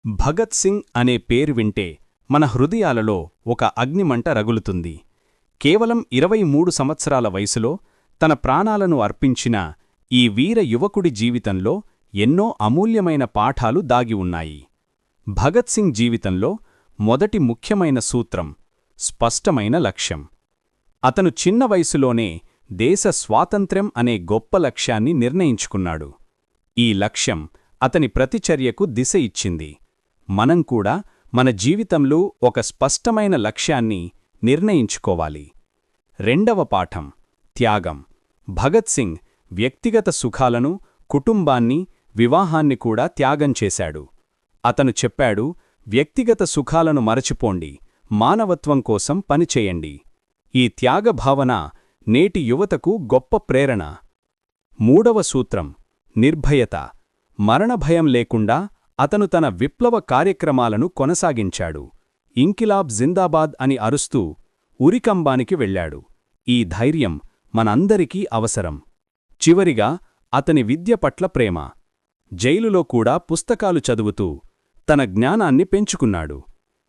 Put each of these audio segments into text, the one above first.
భగత్ సింగ్ అనే పేరు వింటే మన హృదయాలలో ఒక అగ్నిమంట రగులుతుంది. కేవలం 23 సంవత్సరాల వయసులో తన ప్రాణాలను అర్పించిన ఈ వీర యువకుడి జీవితంలో ఎన్నో అమూల్యమైన పాఠాలు దాగి ఉన్నాయి. భగత్ సింగ్ జీవితంలో మొదటి ముఖ్యమైన సూత్రం స్పష్టమైన లక్ష్యం. అతను చిన్న వయసులోనే దేశ స్వాతంత్ర్యం అనే గొప్ప లక్ష్యాన్ని నిర్ణయించుకున్నాడు. ఈ లక్ష్యం అతని ప్రతిచర్యకు దిశ ఇచ్చింది. మనం కూడా మన జీవితంలో ఒక స్పష్టమైన లక్ష్యాన్ని నిర్ణయించుకోవాలి. రెండవ పాఠం త్యాగం. భగత్ సింగ్ వ్యక్తిగత సుఖాలను, కుటుంబాన్ని, వివాహాన్ని కూడా త్యాగం చేశాడు. అతను చెప్పాడు, వ్యక్తిగత సుఖాలను మరచిపోండి, మానవత్వం కోసం పనిచేయండి. ఈ త్యాగభావన నేటి యువతకు గొప్ప ప్రేరణ. మూడవ సూత్రం నిర్భయత. మరణభయం లేకుండా అతను తన విప్లవ కార్యక్రమాలను కొనసాగించాడు. ఇంకిలాబ్ జిందాబాద్ అని అరుస్తూ ఉరికంబానికి వెళ్లాడు. ఈ ధైర్యం మనందరికీ అవసరం. చివరిగా అతని విద్య పట్ల ప్రేమ. జైలులో కూడా పుస్తకాలు చదువుతూ తన జ్ఞానాన్ని పెంచుకున్నాడు.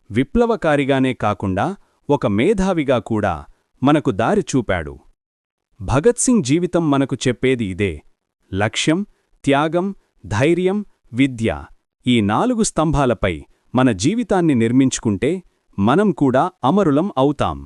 విప్లవకారిగానే కాకుండా ఒక మేధావిగా కూడా మనకు దారి చూపాడు. భగత్ సింగ్ జీవితం మనకు చెప్పేది ఇదే: లక్ష్యం, త్యాగం, ధైర్యం, విద్య. ఈ 4 స్తంభాలపై మన జీవితాన్ని నిర్మించుకుంటే మనం కూడా అమరులం అవుతాం.